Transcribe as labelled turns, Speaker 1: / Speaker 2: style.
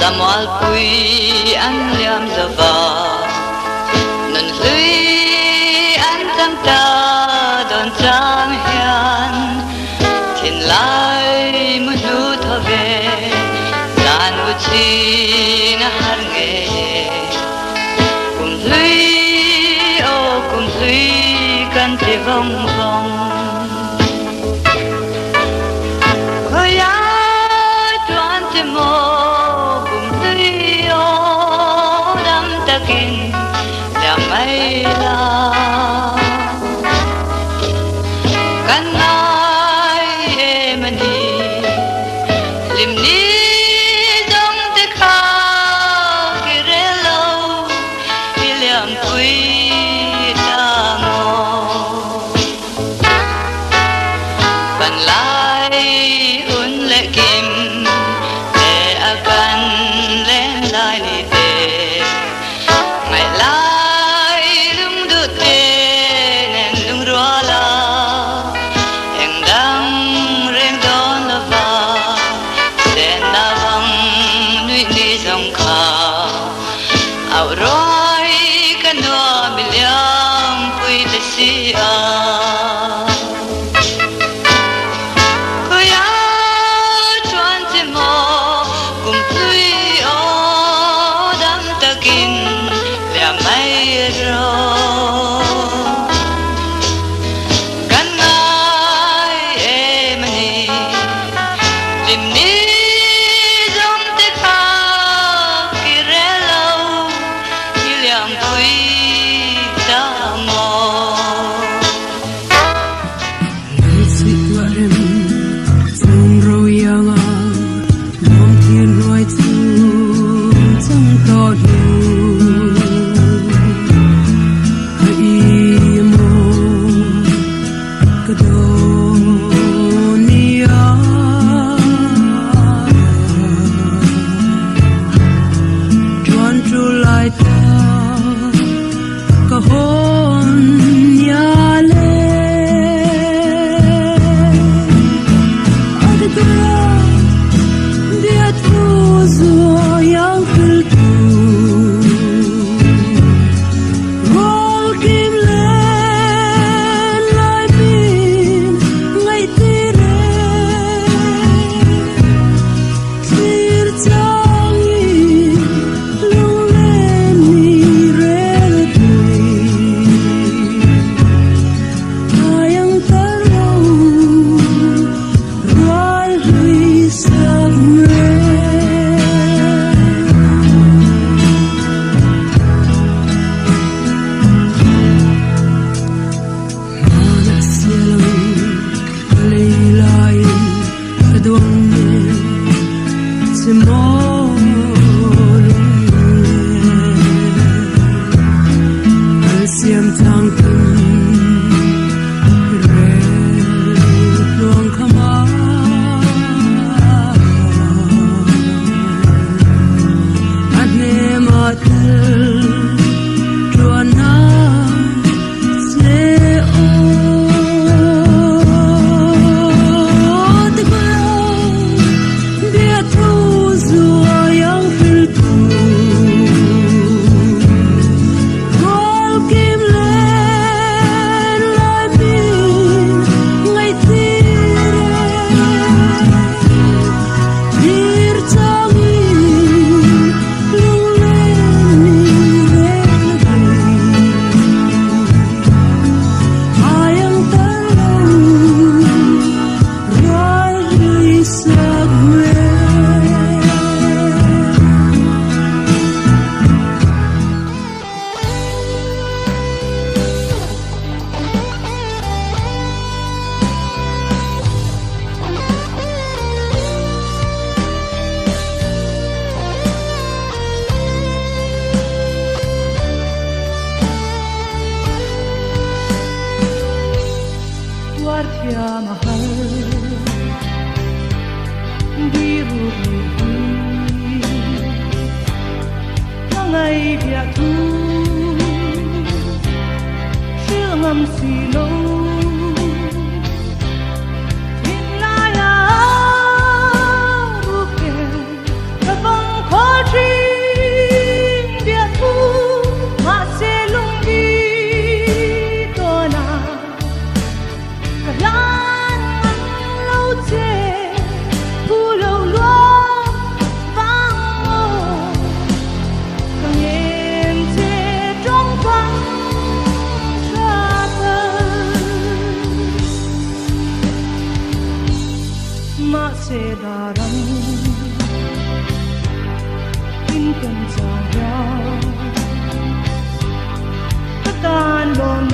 Speaker 1: Samuel pui an liam zava nan hlui an tam ta don chang hian thin lai mu nu thave lan u chi na har nge kum hlui kan te vong vong khoya tuan te mo la kan ai emani lim ni dong te kha kireloiliam pui ta mo ban lai un le kim te akan len lai ni te ngai la Roi kanwa bilyam pui te sia Kuya chuan te mo kum pui o dam takin lea mai ro Kan ai emani lim ni
Speaker 2: Guardia mahal biru ngày bia thu sương ngâm xì lâu thiên la ya ruke ta vong khói kan jaga Tekan lon